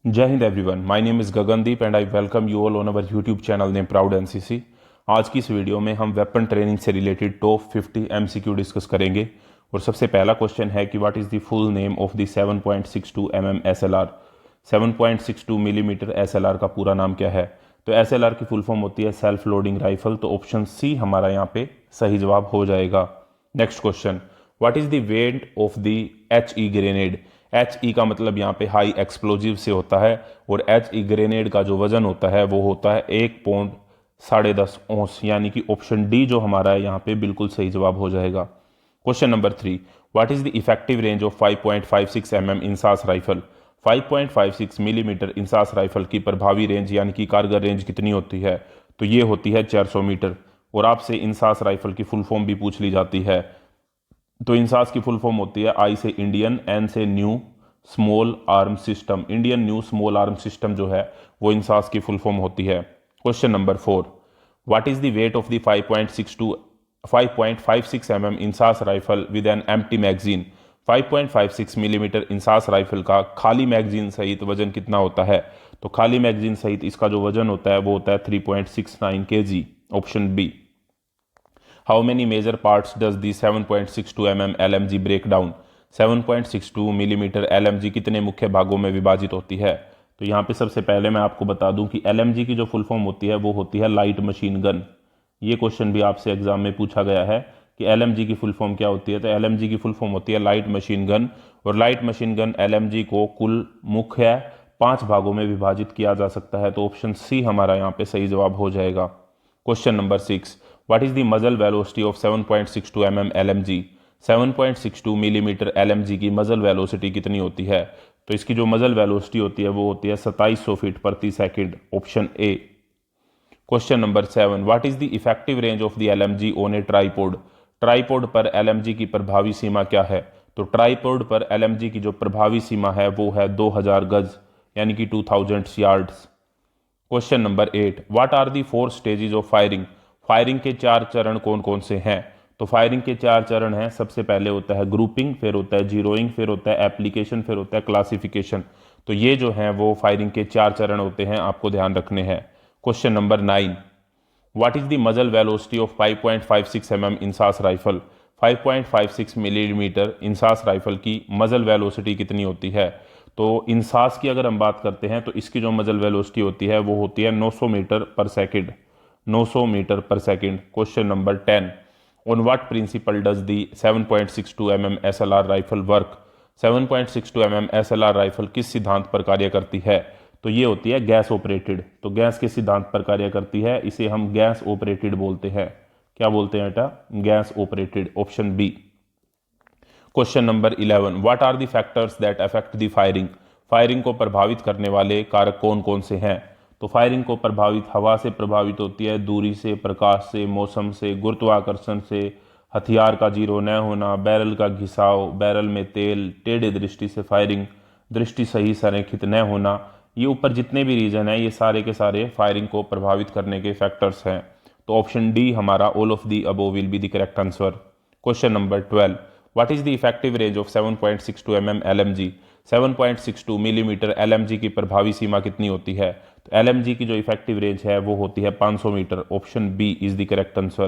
जय Hind everyone, my name is Gagandeep and I welcome you all on our YouTube channel name proud NCC. आज की इस video में हम वेपन ट्रेनिंग से रिलेटेड टॉप 50 एमसीक्यू डिस्कस करेंगे। और सबसे पहला क्वेश्चन है कि what is the full name of the 7.62 mm SLR। 7.62 millimetre SLR का पूरा नाम क्या है? तो SLR की फुल फॉर्म होती है सेल्फ लोडिंग राइफल। तो ऑप्शन सी हमारा यहाँ पे सही जवाब हो जाएगा। Next question, what is the weight of the HE grenade. HE का मतलब यहाँ पे हाई एक्सप्लोजिव से होता है और HE ग्रेनेड का जो वजन होता है वो होता है 1 पौंड 10.5 औंस, यानी कि ऑप्शन डी जो हमारा है यहाँ पे बिल्कुल सही जवाब हो जाएगा। Question number 3, what is the effective range of 5.56 mm INSAS rifle. 5.56 millimetre INSAS rifle की प्रभावी रेंज यानी कि कारगर रेंज कितनी होती है? तो ये होती है 400 मीटर। और आपसे इंसास राइफल की फुल फॉर्म भी पूछ ली जाती है। तो इंसास की फुल फॉर्म होती है आई से इंडियन, एन से new small arm system. Indian new small arm system जो है वो इंसास की फुल फॉर्म होती है। Question number 4, what is the weight of the 5.56 mm INSAS rifle with an empty magazine. 5.56 millimetre INSAS rifle का खाली मैगजीन सहित वजन कितना होता है? तो खाली मैगजीन सहित इसका जो वजन होता है वो होता है 3.69 kg, option B. How many major parts does the 7.62 mm LMG break down. 7.62 millimetre LMG कितने मुख्य भागों में विभाजित होती है? तो यहाँ पे सबसे पहले मैं आपको बता दूं कि LMG की जो फुल फॉर्म होती है वो होती है लाइट मशीन गन। ये क्वेश्चन भी आपसे एग्जाम में पूछा गया है कि LMG की फुल फॉर्म क्या होती है। तो LMG की फुल फॉर्म होती है लाइट मशीन गन। और लाइट मशीन गन LMG को कुल मुख्य 5 भागों में विभाजित किया जा सकता है। तो ऑप्शन सी हमारा यहाँ पे सही जवाब हो जाएगा। Question number 6, what is the muzzle velocity of 7.62 mm LMG। 7.62 millimetre LMG की मजल वेलोसिटी कितनी होती है? तो इसकी जो मजल वेलोसिटी होती है वो होती है 2700 फीट प्रति second, option A. Question number 7, what is the effective range of the LMG on A tripod. Tripod पर LMG की प्रभावी सीमा क्या है? तो ट्राईपोड पर LMG की जो प्रभावी सीमा है वो है 2000 गज, यानी कि 2000 yards. Question number 8, what are the 4 stages of firing. Firing के 4 चरण कौन कौन से हैं? तो फायरिंग के 4 चरण हैं। सबसे पहले होता है ग्रुपिंग, फिर होता है जीरोइंग, फिर होता है एप्लीकेशन, फिर होता है क्लासिफिकेशन। तो ये जो हैं वो फायरिंग के 4 चरण होते हैं, आपको ध्यान रखने हैं। Question number 9, what is the muzzle velocity of 5.56 mm INSAS rifle. 5.56 millimetre INSAS rifle की मजल वेलोसिटी कितनी होती है? तो इंसास की अगर हम बात करते हैं तो इसकी जो मजल वेलोसिटी होती है वो होती है 900 metre per second, 900 metre per second. Question number 10, on what principle does the 7.62 mm SLR rifle work. 7.62 mm SLR rifle किस सिद्धांत पर कार्य करती है? तो ये होती है गैस ऑपरेटेड। तो गैस के सिद्धांत पर कार्य करती है, इसे हम गैस ऑपरेटेड बोलते हैं। क्या बोलते हैं बेटा? Gas operated, option B. Question number 11, what are the factors that affect the firing. Firing को प्रभावित करने वाले कारक कौन कौन से हैं? तो फायरिंग को प्रभावित हवा से प्रभावित होती है, दूरी से, प्रकाश से, मौसम से, गुरुत्वाकर्षण से, हथियार का जीरो न होना, बैरल का घिसाव, बैरल में तेल, टेढ़े दृष्टि से फायरिंग, दृष्टि सही संरेखित न होना। ये ऊपर जितने भी रीजन हैं ये सारे के सारे फायरिंग को प्रभावित करने के फैक्टर्स हैं। तो ऑप्शन डी हमारा all of the above will be the correct answer. Question number 12, what is the effective range of 7.62 mm LMG। 7.62 millimetre LMG की प्रभावी सीमा कितनी होती है? तो LMG की जो इफेक्टिव रेंज है वो होती है 500 metre, option B is the correct answer.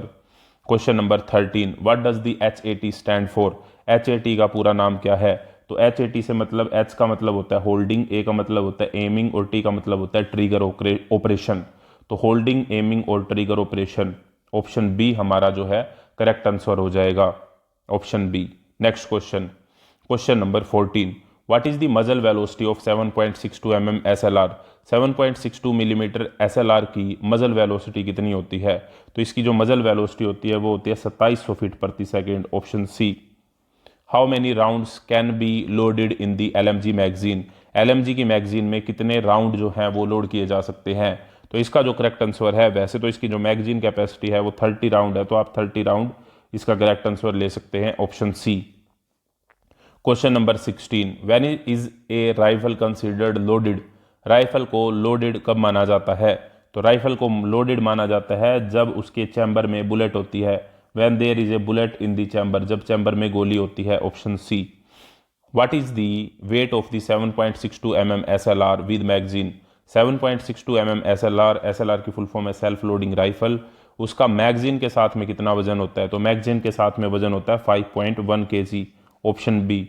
Question number 13, what does the HAT stand for. HAT का पूरा नाम क्या है? तो HAT से मतलब H का मतलब होता है होल्डिंग, A का मतलब होता है एमिंग और T का मतलब होता है ट्रिगर ऑपरेशन। तो होल्डिंग, एमिंग और ट्रिगर ऑपरेशन, ऑप्शन बी हमारा जो है करेक्ट आंसर हो जाएगा, option B. Next question, question number 14, what is the muzzle velocity of 7.62 mm SLR। 7.62 millimetre SLR की मजल वेलोसिटी कितनी होती है? तो इसकी जो मजल वेलोसिटी होती है वो होती है 2700 फीट प्रति second, option C. How many rounds can be loaded in the LMG magazine. LMG की मैगजीन में कितने राउंड जो हैं वो लोड किए जा सकते हैं? तो इसका जो करेक्ट आंसर है, वैसे तो इसकी जो मैगजीन कैपेसिटी है वो 30 राउंड है, तो आप 30 राउंड इसका करेक्ट आंसर ले सकते हैं, option C. Question number 16, when is a rifle considered loaded. Rifle को लोडेड कब माना जाता है? तो राइफल को लोडेड माना जाता है जब उसके चैम्बर में बुलेट होती है। When there is a bullet in the chamber, जब चैम्बर में गोली होती है, option C. What is the weight of the 7.62 mm SLR with magazine. 7.62 mm SLR की फुल फॉर्म है सेल्फ लोडिंग राइफल। उसका मैगजीन के साथ में कितना वजन होता है? तो मैगजीन के साथ में वजन होता है 5.1 kg, option B.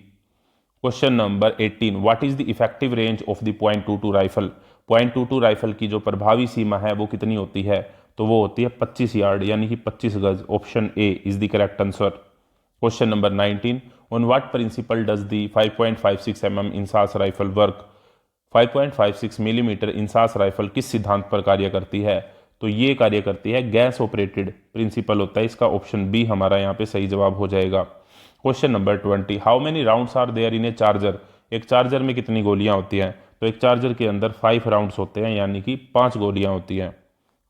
Question number 18, what is the effective range of the .22 rifle. .22 rifle की जो प्रभावी सीमा है वो कितनी होती है? तो वो होती है 25 यार्ड यानी कि 25 गज, option A is the correct answer. Question number 19, on what principle does the 5.56 mm INSAS rifle work. 5.56 millimetre INSAS rifle किस सिद्धांत पर कार्य करती है? तो ये कार्य करती है गैस ऑपरेटेड प्रिंसिपल होता है इसका, ऑप्शन बी हमारा यहाँ पे सही जवाब हो जाएगा। Question number 20, how many rounds are there in a charger. एक चार्जर में कितनी गोलियां होती हैं? तो एक चार्जर के अंदर 5 राउंड्स होते हैं यानी कि 5 गोलियां होती हैं।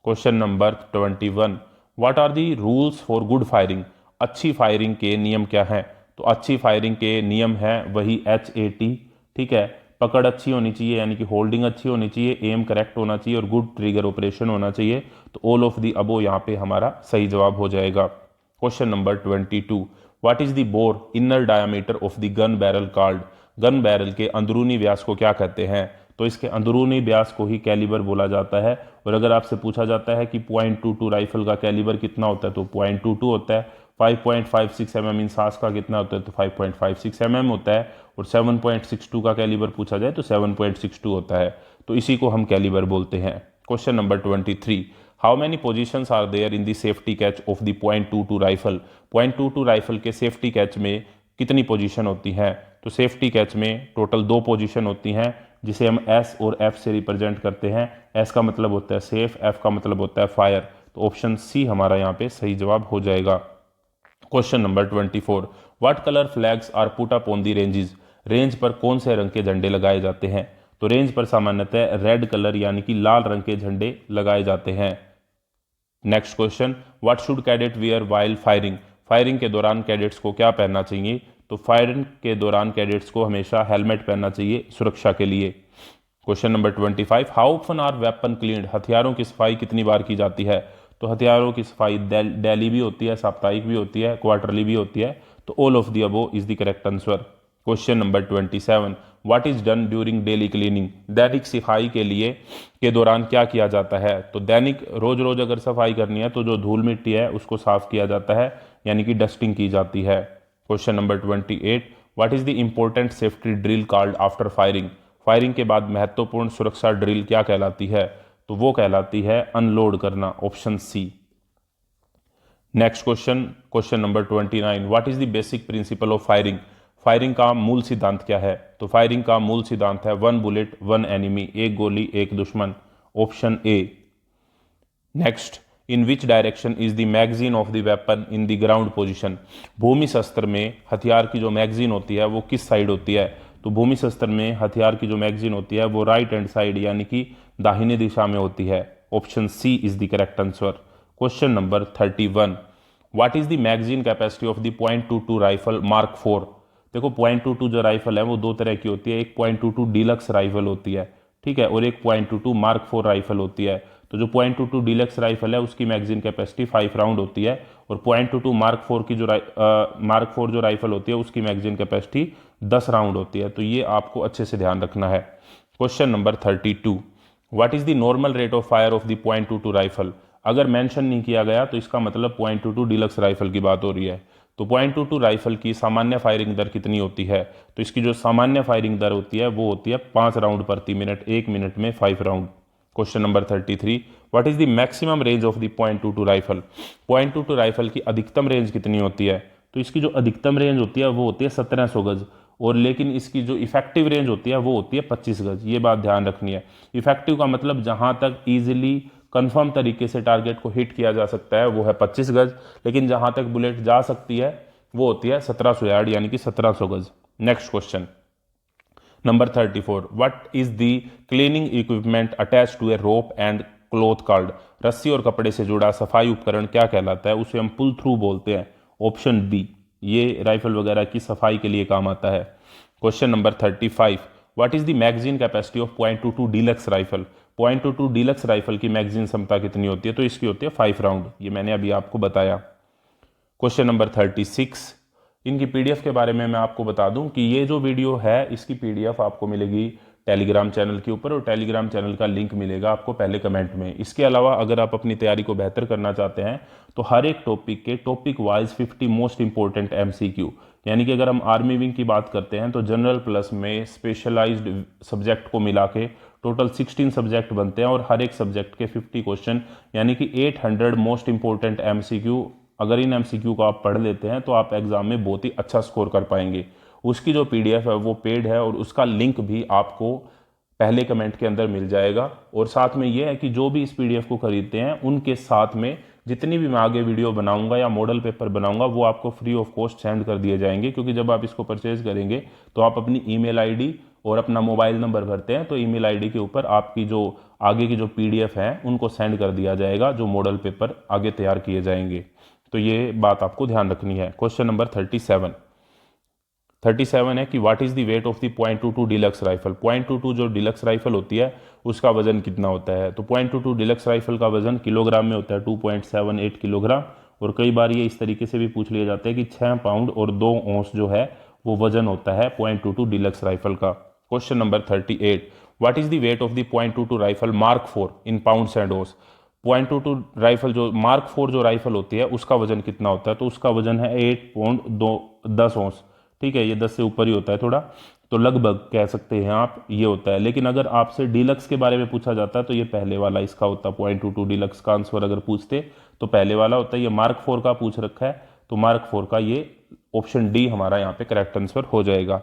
Question number 21, what are the rules for good firing. अच्छी फायरिंग के नियम क्या हैं? तो अच्छी फायरिंग के नियम है वही HAT, ठीक है। पकड़ अच्छी होनी चाहिए यानी कि होल्डिंग अच्छी होनी चाहिए, एम करेक्ट होना चाहिए और गुड ट्रिगर ऑपरेशन होना चाहिए। तो ऑल ऑफ दी अबो यहाँ पे हमारा सही जवाब हो जाएगा। Question number 22, what is the bore inner diameter of the gun barrel called. Gun barrel के अंदरूनी व्यास को क्या कहते हैं? तो इसके अंदरूनी व्यास को ही कैलिबर बोला जाता है। और अगर आपसे पूछा जाता है कि .22 राइफल का कैलिबर कितना होता है तो .22 होता है। 5.56 mm इंसास का कितना होता है? तो 5.56 mm होता है। और 7.62 का कैलिबर पूछा जाए तो 7.62 होता है। तो इसी को हम कैलिबर बोलते हैं। Question number 23, how many positions are there in the safety catch of the .22 rifle. .22 rifle के सेफ्टी कैच में कितनी पोजीशन होती हैं? तो सेफ्टी कैच में टोटल 2 पोजीशन होती हैं जिसे हम S और F से रिप्रेजेंट करते हैं। S का मतलब होता है सेफ, F का मतलब होता है फायर। तो ऑप्शन सी हमारा यहाँ पे सही जवाब हो जाएगा। Question number 24, what colour flags are put up on the ranges. Range पर कौन से रंग के झंडे लगाए जाते हैं? तो रेंज पर सामान्यतः रेड कलर यानी कि लाल रंग के झंडे लगाए जाते हैं। Next question, what should cadet wear while firing. Firing के दौरान कैडेट्स को क्या पहनना चाहिए? तो फायरिंग के दौरान कैडेट्स को हमेशा हेलमेट पहनना चाहिए सुरक्षा के लिए। Question number 25, how often are weapon cleaned. हथियारों की सफाई कितनी बार की जाती है? तो हथियारों की सफाई डेली भी होती है, साप्ताहिक भी होती है, क्वार्टरली भी होती है। तो all of the above is the correct answer. Question number 27, what is done during daily cleaning. दैनिक सफाई के दौरान क्या किया जाता है? तो दैनिक रोज रोज अगर सफाई करनी है तो जो धूल मिट्टी है उसको साफ किया जाता है यानी कि डस्टिंग की जाती है। Question number 28, what is the important safety drill called after firing. Firing के बाद महत्वपूर्ण सुरक्षा ड्रिल क्या कहलाती है? तो वो कहलाती है अनलोड करना, option C. Next question, question number 29, what is the basic principle of firing. Firing का मूल सिद्धांत क्या है? तो फायरिंग का मूल सिद्धांत है 1 बुलेट 1 एनिमी, एक गोली एक दुश्मन, option A. Next, in which direction is the magazine of the weapon in the ground position. भूमि शस्त्र में हथियार की जो मैगजीन होती है वो किस साइड होती है? तो भूमि शस्त्र में हथियार की जो मैगजीन होती है वो राइट हैंड साइड यानी कि दाहिने दिशा में होती है, option C is the correct answer. Question number 31, what is the magazine capacity of the .22 rifle mark 4। देखो .22 जो राइफल है वो 2 तरह की होती है, एक .22 डीलक्स राइफल होती है, ठीक है, और एक .22 मार्क 4 राइफल होती है। तो जो .22 डीलक्स राइफल है उसकी मैगजीन कैपेसिटी 5 राउंड होती है और .22 मार्क 4 की जो मार्क 4 जो राइफल होती है उसकी मैगजीन कैपेसिटी 10 राउंड होती है। तो ये आपको अच्छे से ध्यान रखना है। Question number 32, what is the normal rate of fire of the .22 rifle. अगर मेंशन नहीं किया गया तो इसका मतलब .22 डीलक्स राइफल की बात हो रही है। तो .22 राइफल की सामान्य फायरिंग दर कितनी होती है? तो इसकी जो सामान्य फायरिंग दर होती है वो होती है 5 राउंड प्रति मिनट, 1 मिनट में 5 round. Question number 33, what is the maximum range of the .22 rifle. .22 rifle की अधिकतम रेंज कितनी होती है? तो इसकी जो अधिकतम रेंज होती है वो होती है 1700 गज, और लेकिन इसकी जो इफेक्टिव रेंज होती है वो होती है 25 गज। ये बात ध्यान रखनी है। इफेक्टिव का मतलब जहां तक इजीली कंफर्म तरीके से टारगेट को हिट किया जा सकता है वो है 25 गज, लेकिन जहां तक बुलेट जा सकती है वो होती है 1700 यार्ड यानी कि 1700 गज। Next question number 34, what is the cleaning equipment attach to a rope and cloth called. रस्सी और कपड़े से जुड़ा सफाई उपकरण क्या कहलाता है? उसे हम पुल थ्रू बोलते हैं, ऑप्शन बी। ये राइफल वगैरह की सफाई के लिए काम आता है। Question number 35, what is the magazine capacity of .22 deluxe rifle. .22 deluxe rifle की मैगजीन क्षमता कितनी होती है? तो इसकी होती है 5 राउंड, ये मैंने अभी आपको बताया। क्वेश्चन नंबर 36, इनकी पीडीएफ के बारे में मैं आपको बता दूं कि ये जो वीडियो है इसकी पीडीएफ आपको मिलेगी टेलीग्राम चैनल के ऊपर, और टेलीग्राम चैनल का लिंक मिलेगा आपको पहले कमेंट में। इसके अलावा अगर आप अपनी तैयारी को बेहतर करना चाहते हैं तो हर एक टॉपिक के topic wise 50 most important MCQ, यानी कि अगर हम आर्मी विंग की बात करते हैं तो जनरल प्लस में स्पेशलाइज्ड सब्जेक्ट को मिला के टोटल 16 सब्जेक्ट बनते हैं, और हर एक सब्जेक्ट के 50 क्वेश्चन यानी कि 800 मोस्ट इंपॉर्टेंट एमसीक्यू, अगर इन एमसीक्यू को आप पढ़ लेते हैं तो आप एग्जाम में बहुत ही अच्छा स्कोर कर पाएंगे। उसकी जो पीडीएफ है वो पेड है, और उसका लिंक भी आपको पहले कमेंट के अंदर मिल जाएगा। और साथ में ये है कि जो भी इस पीडीएफ को खरीदते हैं उनके साथ में जितनी भी मैं आगे वीडियो बनाऊंगा या मॉडल पेपर बनाऊंगा वो आपको फ्री ऑफ कॉस्ट सेंड कर दिए जाएंगे, क्योंकि जब आप इसको परचेज करेंगे तो आप अपनी ईमेल आईडी और अपना मोबाइल नंबर भरते हैं, तो ईमेल आईडी के ऊपर आपकी जो आगे की जो पीडीएफ है उनको सेंड कर दिया जाएगा, जो मॉडल पेपर आगे तैयार किए जाएंगे। तो ये बात आपको ध्यान रखनी है। क्वेश्चन नंबर 37 है कि what is the weight of the .22 deluxe rifle. .22 जो डिलक्स राइफल होती है उसका वजन कितना होता है। तो .22 डिलक्स राइफल का वजन किलोग्राम में होता है 2.78 किलोग्राम, और कई बार ये इस तरीके से भी पूछ लिया जाता है कि 6 पाउंड और 2 औंस जो है वो वजन होता है .22 डिलक्स राइफल का। Question number 38, what is the weight of the .22 rifle mark 4 in pounds and ounce. .22 rifle जो मार्क 4 जो राइफल होती है उसका वजन कितना होता है। तो उसका वजन है 8 पाउंड 10 औंस, ठीक है, ये 10 से ऊपर ही होता है थोड़ा, तो लगभग कह सकते हैं आप ये होता है। लेकिन अगर आपसे डीलक्स के बारे में पूछा जाता है तो ये पहले वाला इसका होता है। .22 डीलक्स का आंसर अगर पूछते तो पहले वाला होता है। ये मार्क 4 का पूछ रखा है, तो मार्क 4 का ये ऑप्शन डी हमारा यहाँ पे करेक्ट आंसर हो जाएगा।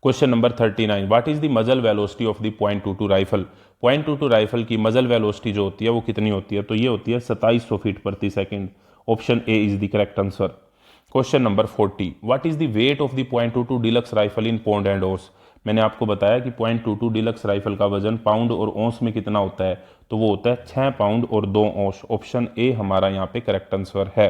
Question number 39, what is the muzzle velocity of the .22 rifle. .22 rifle की मजल वेलोसिटी जो होती है वो कितनी होती है। तो ये होती है 2700 फीट प्रति second. Option A is the correct answer. Question number 40, what is the weight of the .22 deluxe rifle in pound and ounce. मैंने आपको बताया कि .22 डिलक्स राइफल का वजन पाउंड और औंस में कितना होता है, तो वो होता है 6 पाउंड और 2 औंस। ऑप्शन ए हमारा यहाँ पे करेक्ट आंसर है।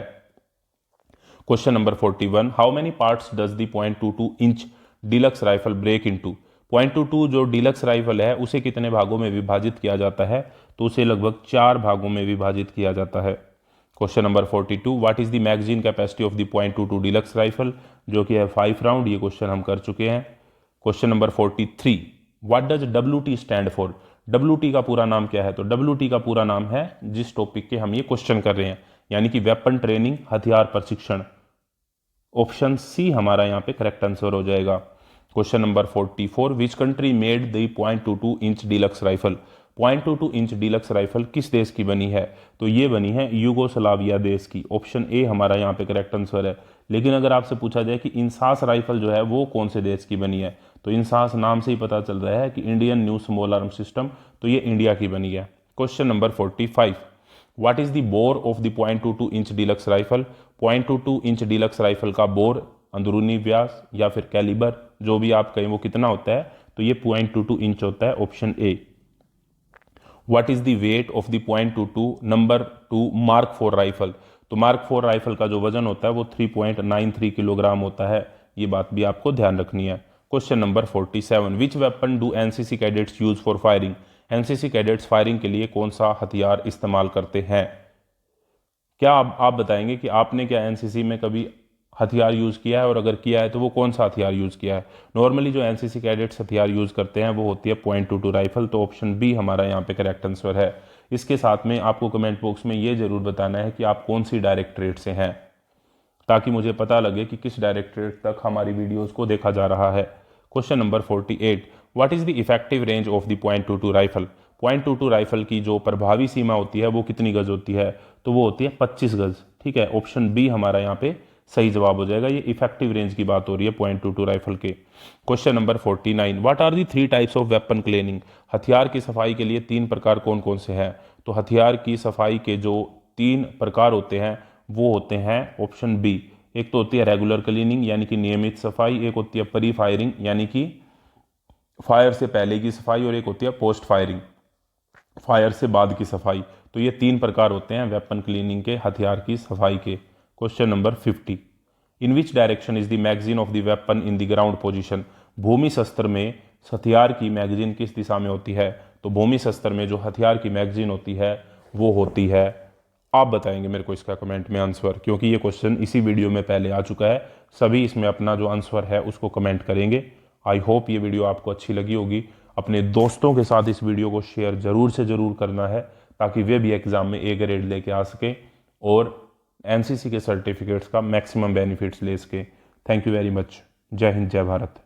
Question number 41, how many parts does the .22 inch deluxe rifle break into. .22 जो डिलक्स राइफल है उसे कितने भागों में विभाजित किया जाता है। तो उसे लगभग 4 भागों में विभाजित किया जाता है। Question number 42, what is the magazine capacity of the .22 deluxe rifle, जो कि है 5 राउंड। ये क्वेश्चन हम कर चुके हैं। Question number 43, what does WT stand for. WT का पूरा नाम क्या है। तो WT का पूरा नाम है जिस टॉपिक के हम ये क्वेश्चन कर रहे हैं, यानी कि वेपन ट्रेनिंग, हथियार प्रशिक्षण। ऑप्शन सी हमारा यहाँ पे करेक्ट आंसर हो जाएगा। Question number 44, which country made the .22 inch deluxe rifle. .22 inch deluxe rifle किस देश की बनी है। तो ये बनी है यूगोस्लाविया देश की। ऑप्शन ए हमारा यहाँ पे करेक्ट आंसर है। लेकिन अगर आपसे पूछा जाए कि इंसास राइफल जो है वो कौन से देश की बनी है, तो इंसास नाम से ही पता चल रहा है कि Indian new small arm system, तो ये इंडिया की बनी है। Question number 45, what is the bore of the .22 inch deluxe rifle. .22 inch deluxe rifle का बोर, अंदरूनी व्यास या फिर कैलिबर, जो भी आप कहें, वो कितना होता है। तो ये .22 इंच होता है। Option A. What is the weight of the .22 number 2 mark 4 rifle. तो मार्क 4 राइफल का जो वजन होता है वो 3.93 किलोग्राम होता है। ये बात भी आपको ध्यान रखनी है। Question number 47, which weapon do NCC cadets use for firing. NCC cadets firing के लिए कौन सा हथियार इस्तेमाल करते हैं। क्या आप बताएंगे कि आपने क्या एनसीसी में कभी हथियार यूज़ किया है, और अगर किया है तो वो कौन सा हथियार यूज़ किया है। नॉर्मली जो एनसीसी कैडेट्स हथियार यूज़ करते हैं वो होती है .22 राइफल। तो ऑप्शन बी हमारा यहाँ पे करेक्ट आंसर है। इसके साथ में आपको कमेंट बॉक्स में ये जरूर बताना है कि आप कौन सी डायरेक्टरेट से हैं, ताकि मुझे पता लगे कि किस डायरेक्टरेट तक हमारी वीडियोज़ को देखा जा रहा है। Question number 48, what is the effective range of the .22 rifle. .22 rifle की जो प्रभावी सीमा होती है वो कितनी गज होती है। तो वो होती है 25 गज। ठीक है, ऑप्शन बी हमारा यहाँ पे सही जवाब हो जाएगा। ये इफेक्टिव रेंज की बात हो रही है .22 राइफल के। Question number 49, what are the 3 types of weapon cleaning. हथियार की सफाई के लिए 3 प्रकार कौन कौन से हैं। तो हथियार की सफाई के जो 3 प्रकार होते हैं वो होते हैं ऑप्शन बी। एक तो होती है रेगुलर क्लीनिंग यानी कि नियमित सफाई, एक होती है प्री फायरिंग यानी कि फायर से पहले की सफाई, और एक होती है पोस्ट फायरिंग, फायर से बाद की सफाई। तो ये 3 प्रकार होते हैं वेपन क्लीनिंग के, हथियार की सफाई के। Question number 50, in which direction is the magazine of the weapon in the ground position. भूमि शस्त्र में हथियार की मैगजीन किस दिशा में होती है। तो भूमि शस्त्र में जो हथियार की मैगजीन होती है वो होती है, आप बताएंगे मेरे को इसका कमेंट में आंसर, क्योंकि ये क्वेश्चन इसी वीडियो में पहले आ चुका है। सभी इसमें अपना जो आंसर है उसको कमेंट करेंगे। आई होप ये वीडियो आपको अच्छी लगी होगी। अपने दोस्तों के साथ इस वीडियो को शेयर ज़रूर से ज़रूर करना है ताकि वे भी एग्ज़ाम में ए ग्रेड लेके आ सकें और एनसीसी के सर्टिफिकेट्स का मैक्सिमम बेनिफिट्स ले सकें। Thank you very much. जय हिंद, जय भारत।